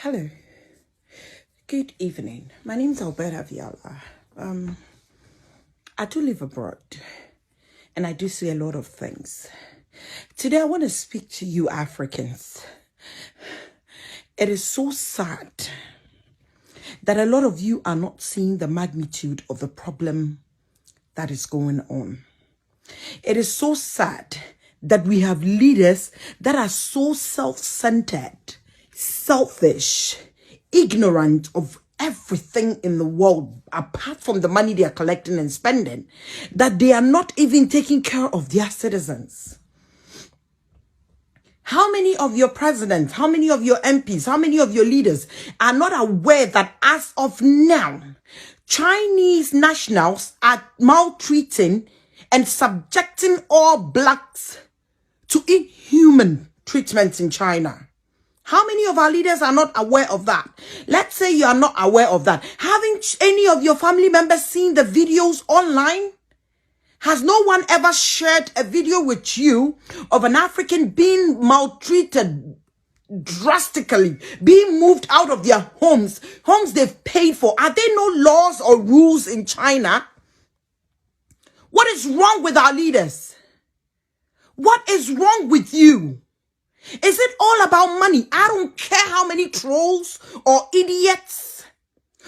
Hello, good evening. My name is Alberta Viala. I do live abroad and I do see a lot of things. Today I want to speak to you Africans. It is so sad that a lot of you are not seeing the magnitude of the problem that is going on. It is so sad that we have leaders that are so self-centered, selfish, ignorant of everything in the world apart from the money they are collecting and spending, that they are not even taking care of their citizens. How many of your presidents, how many of your MPs, how many of your leaders are not aware that as of now, Chinese nationals are maltreating and subjecting all blacks to inhuman treatments in China? How many of our leaders are not aware of that? Let's say you are not aware of that. Haven't any of your family members seen the videos online? Has no one ever shared a video with you of an African being maltreated drastically, being moved out of their homes they've paid for? Are there no laws or rules in China? What is wrong with our leaders? What is wrong with you? Is it all about money? I don't care how many trolls or idiots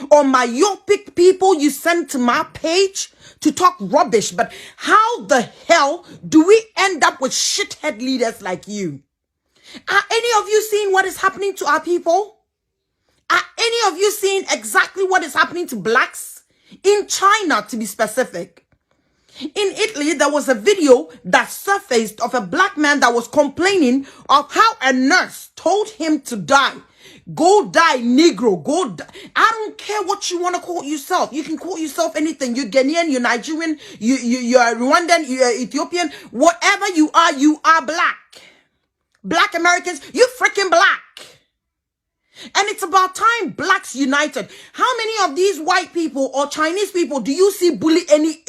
or myopic people you send to my page to talk rubbish, but how the hell do we end up with shithead leaders like you? Are any of you seeing what is happening to our people? Are any of you seeing exactly what is happening to blacks? In China, to be specific. In Italy, there was a video that surfaced of a black man that was complaining of how a nurse told him to die. Go die, Negro. Go die. I don't care what you want to call yourself. You can call yourself anything. You're Ghanaian, you're Nigerian, you're Rwandan, you're Ethiopian. Whatever you are black. Black Americans, you freaking black. And it's about time blacks united. How many of these white people or Chinese people do you see bully any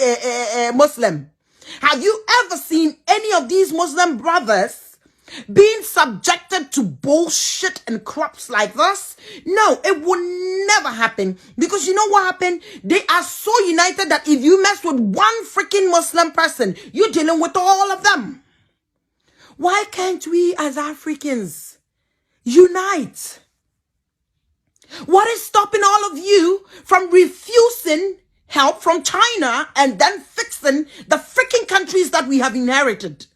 Muslim? Have you ever seen any of these Muslim brothers being subjected to bullshit and crops like this? No, it will never happen. Because you know what happened? They are so united that if you mess with one freaking Muslim person, you're dealing with all of them. Why can't we as Africans unite? What is stopping all of you from refusing help from China and then fixing the freaking countries that we have inherited?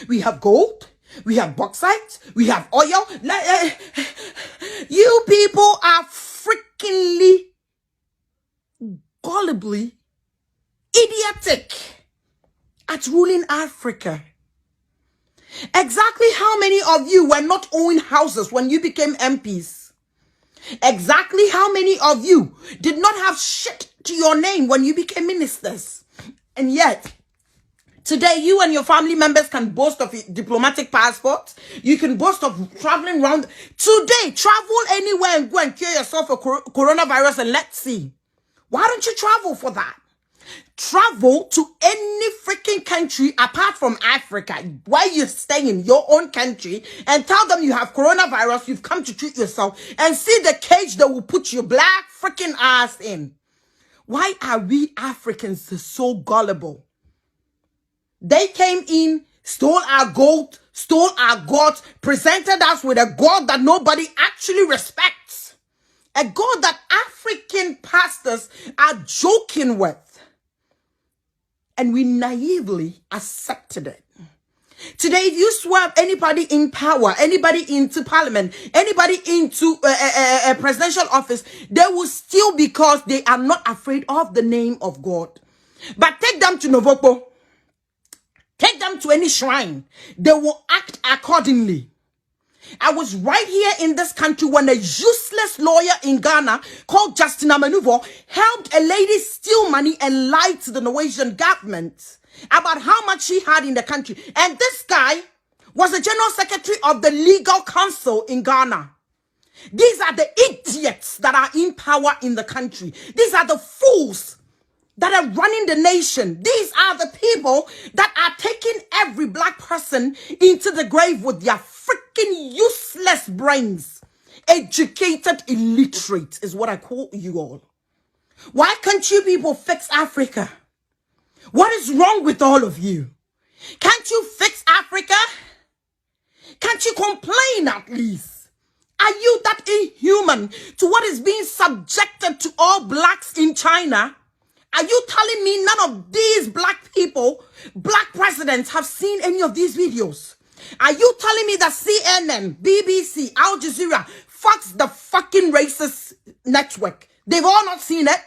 We have gold, we have bauxite, we have oil. You people are freakingly, gullibly idiotic at ruling Africa. Exactly how many of you were not owning houses when you became MPs? Exactly how many of you did not have shit to your name when you became ministers? And yet, today you and your family members can boast of diplomatic passports. You can boast of traveling around. Today, travel anywhere and go and cure yourself for coronavirus and let's see. Why don't you travel for that? Travel to any freaking country apart from Africa while you stay in your own country and tell them you have coronavirus, you've come to treat yourself, and see the cage that will put your black freaking ass in. Why are we Africans so gullible? They came in, stole our gold, stole our gods, presented us with a God that nobody actually respects. A God that African pastors are joking with. And we naively accepted it. Today, if you swerve anybody in power, anybody into parliament, anybody into a presidential office, they will steal because they are not afraid of the name of God. But take them to Novopo. Take them to any shrine. They will act accordingly. I was right here in this country when a useless lawyer in Ghana called Justin Amanuvo helped a lady steal money and lied to the Norwegian government about how much she had in the country. And this guy was the general secretary of the legal council in Ghana. These are the idiots that are in power in the country. These are the fools that are running the nation. These are the people that are taking every black person into the grave with their freaking useless brains. Educated illiterate is what I call you all. Why can't you people fix Africa? What is wrong with all of you? Can't you fix Africa? Can't you complain at least? Are you that inhuman to what is being subjected to all blacks in China? Are you telling me none of these black people, black presidents, have seen any of these videos? Are you telling me that CNN, BBC, Al Jazeera, Fox, the fucking racist network, they've all not seen it?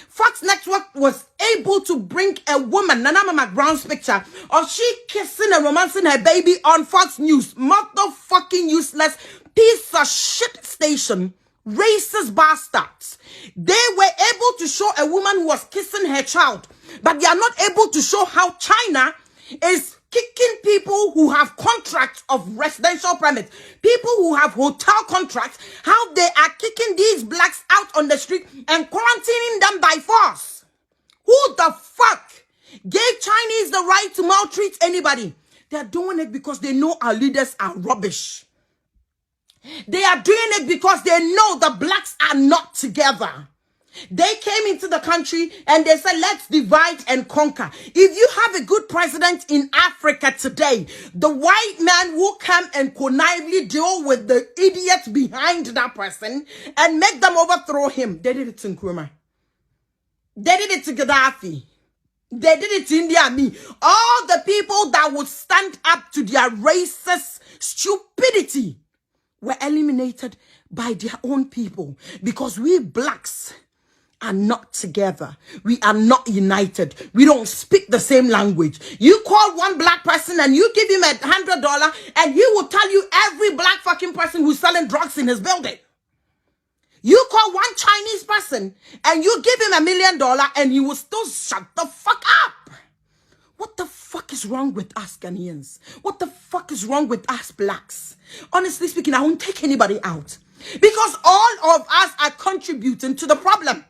Fox Network was able to bring a woman, Nana McBrown's picture of she kissing and romancing her baby on Fox News. Motherfucking useless piece of shit station. Racist bastards. They were able to show a woman who was kissing her child, but they are not able to show how China is kicking people who have contracts of residential permits, people who have hotel contracts, how they are kicking these blacks out on the street and quarantining them by force. Who the fuck gave Chinese the right to maltreat anybody? They're doing it because they know our leaders are rubbish. They are doing it because they know the blacks are not together. They came into the country and they said, let's divide and conquer. If you have a good president in Africa today, the white man will come and connively deal with the idiots behind that person and make them overthrow him. They did it to Nkrumah. They did it to Gaddafi. They did it to India and me. All the people that would stand up to their racist stupidity were eliminated by their own people because we blacks are not together. We are not united. We don't speak the same language. You call one black person and you give him $100 and he will tell you every black fucking person who's selling drugs in his building. You call one Chinese person and you give him $1 million and he will still shut the fuck up. What the fuck is wrong with us Ghanaians? What the fuck is wrong with us blacks? Honestly speaking, I won't take anybody out because all of us are contributing to the problem.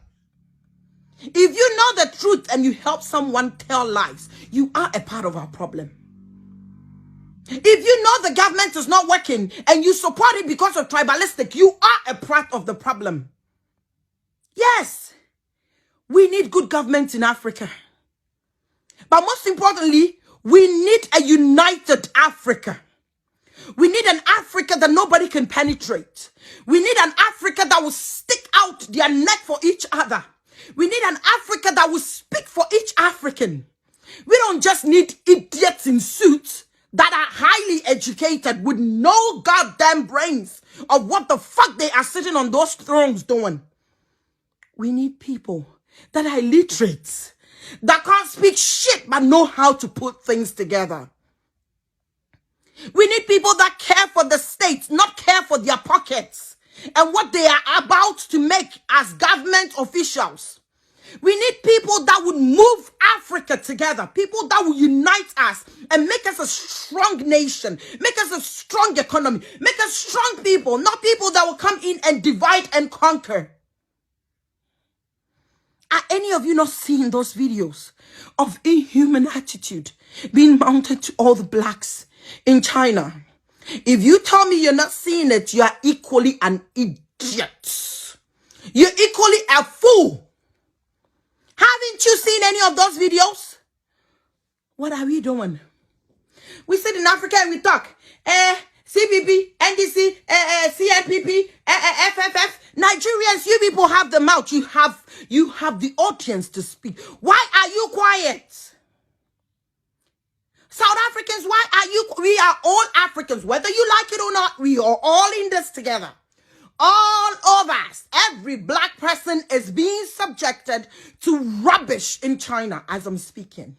If you know the truth and you help someone tell lies, you are a part of our problem. If you know the government is not working and you support it because of tribalistic, you are a part of the problem. Yes, we need good government in Africa. But most importantly, we need a united Africa. We need an Africa that nobody can penetrate. We need an Africa that will stick out their neck for each other. We need an Africa that will speak for each African. We don't just need idiots in suits that are highly educated with no goddamn brains of what the fuck they are sitting on those thrones doing. We need people that are illiterate, that can't speak shit but know how to put things together. We need people that care for the state, not care for their pockets and what they are about to make as government officials. We need people that would move Africa together, people that will unite us and make us a strong nation, make us a strong economy, make us strong people, not people that will come in and divide and conquer. Are any of you not seeing those videos of inhuman attitude being mounted to all the blacks in China? If you tell me you're not seeing it, you are equally an idiot. You're equally a fool. Haven't you seen any of those videos? What are we doing? We sit in Africa and we talk. CPP, NDC, CNPP, FFF. Nigerians, you people have the mouth. You have the audience to speak. Why are you quiet? South Africans, why are you? We are all Africans. Whether you like it or not, we are all in this together. All of us, every black person is being subjected to rubbish in China as I'm speaking.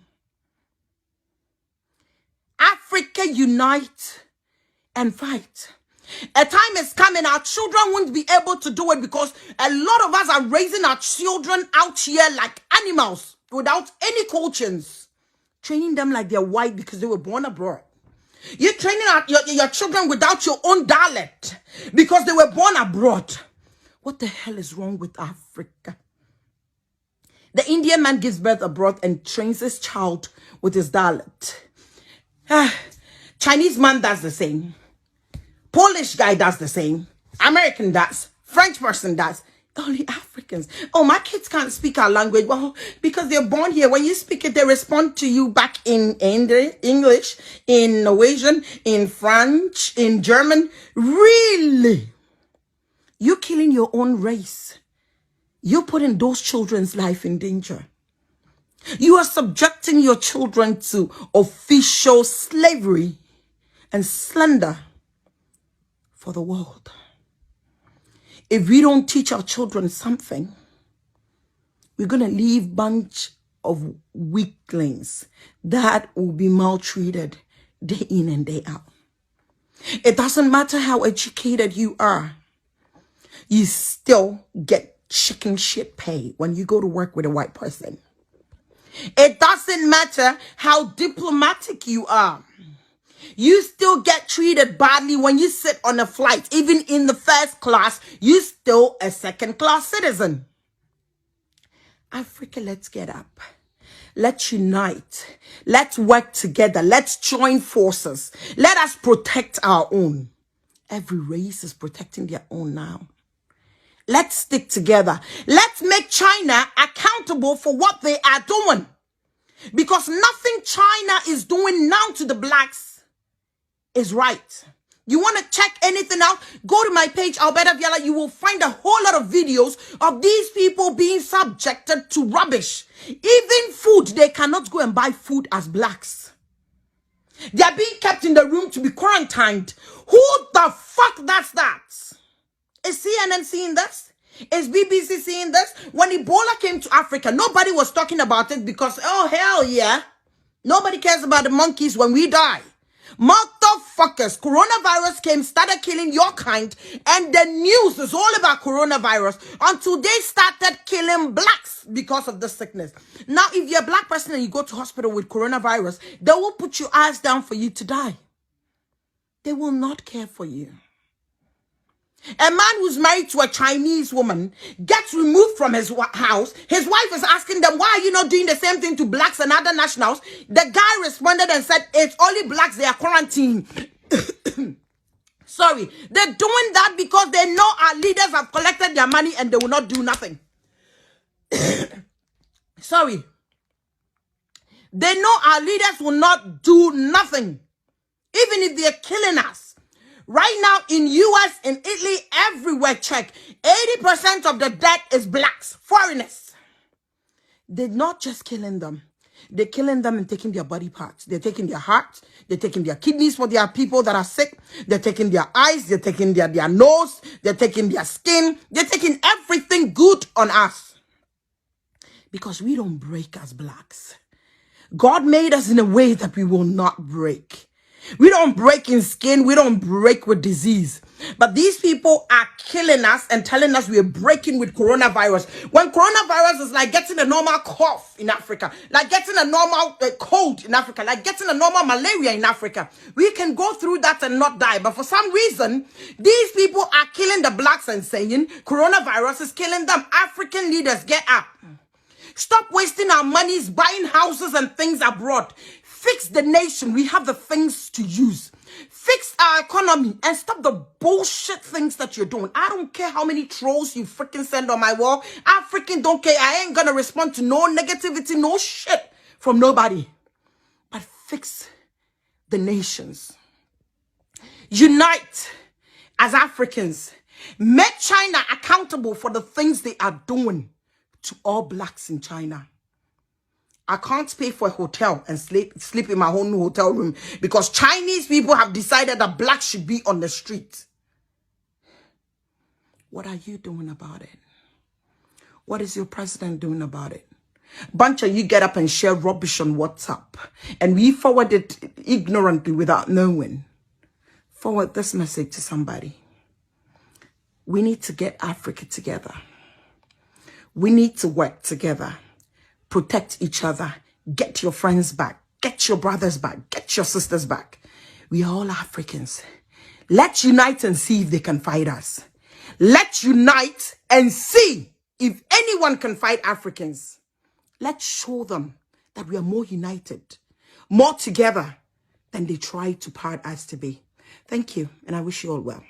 Africa, unite and fight. A time is coming, our children won't be able to do it because a lot of us are raising our children out here like animals without any coachings, training them like they're white because they were born abroad. You're training your children without your own dialect because they were born abroad. What the hell is wrong with Africa? The Indian man gives birth abroad and trains his child with his dialect. Chinese man does the same. Polish guy does the same. American does, French person does. Only Africans. Oh, my kids can't speak our language. Well, because they're born here. When you speak it, they respond to you back in English, in Norwegian, in French, in German. Really? You're killing your own race. You're putting those children's life in danger. You are subjecting your children to official slavery and slander for the world. If we don't teach our children something, we're going to leave bunch of weaklings that will be maltreated day in and day out. It doesn't matter how educated you are. You still get chicken shit pay when you go to work with a white person. It doesn't matter how diplomatic you are. You still get treated badly when you sit on a flight. Even in the first class, you're still a second-class citizen. Africa, let's get up. Let's unite. Let's work together. Let's join forces. Let us protect our own. Every race is protecting their own now. Let's stick together. Let's make China accountable for what they are doing. Because nothing China is doing now to the blacks is right. You want to check anything out? Go to my page, Alberta Viala. You will find a whole lot of videos of these people being subjected to rubbish. Even food, they cannot go and buy food as blacks. They are being kept in the room to be quarantined. Who the fuck does that? Is CNN seeing this? Is BBC seeing this? When Ebola came to Africa, nobody was talking about it because, oh, hell yeah. Nobody cares about the monkeys when we die. Motherfuckers, coronavirus came, started killing your kind, and the news is all about coronavirus until they started killing blacks because of the sickness. Now, if you're a black person and you go to hospital with coronavirus, they will put your eyes down for you to die. They will not care for you. A man who's married to a Chinese woman gets removed from his house. His wife is asking them, why are you not doing the same thing to blacks and other nationals? The guy responded and said, it's only blacks, they are quarantined. Sorry, they're doing that because they know our leaders have collected their money and they will not do nothing. Sorry. They know our leaders will not do nothing. Even if they're killing us. Right now in US, in Italy, everywhere, check. 80% of the death is blacks, foreigners. They're not just killing them. They're killing them and taking their body parts. They're taking their heart. They're taking their kidneys for their people that are sick. They're taking their eyes. They're taking their nose. They're taking their skin. They're taking everything good on us. Because we don't break as blacks. God made us in a way that we will not break. We don't break in skin. We don't break with disease. But these people are killing us and telling us we're breaking with coronavirus. When coronavirus is like getting a normal cough in Africa, like getting a normal cold in Africa, like getting a normal malaria in Africa. We can go through that and not die. But for some reason, these people are killing the blacks and saying coronavirus is killing them. African leaders, get up. Stop wasting our monies buying houses and things abroad. Fix the nation. We have the things to use. Fix our economy and stop the bullshit things that you're doing. I don't care how many trolls you freaking send on my wall. I freaking don't care. I ain't gonna respond to no negativity, no shit from nobody. But fix the nations. Unite as Africans. Make China accountable for the things they are doing to all blacks in China. I can't pay for a hotel and sleep in my own hotel room because Chinese people have decided that blacks should be on the street. What are you doing about it? What is your president doing about it? Bunch of you get up and share rubbish on WhatsApp and we forward it ignorantly without knowing. Forward this message to somebody. We need to get Africa together. We need to work together. Protect each other. Get your friends back. Get your brothers back. Get your sisters back. We are all Africans. Let's unite and see if they can fight us. Let's unite and see if anyone can fight Africans. Let's show them that we are more united, more together than they try to part us to be. Thank you, and I wish you all well.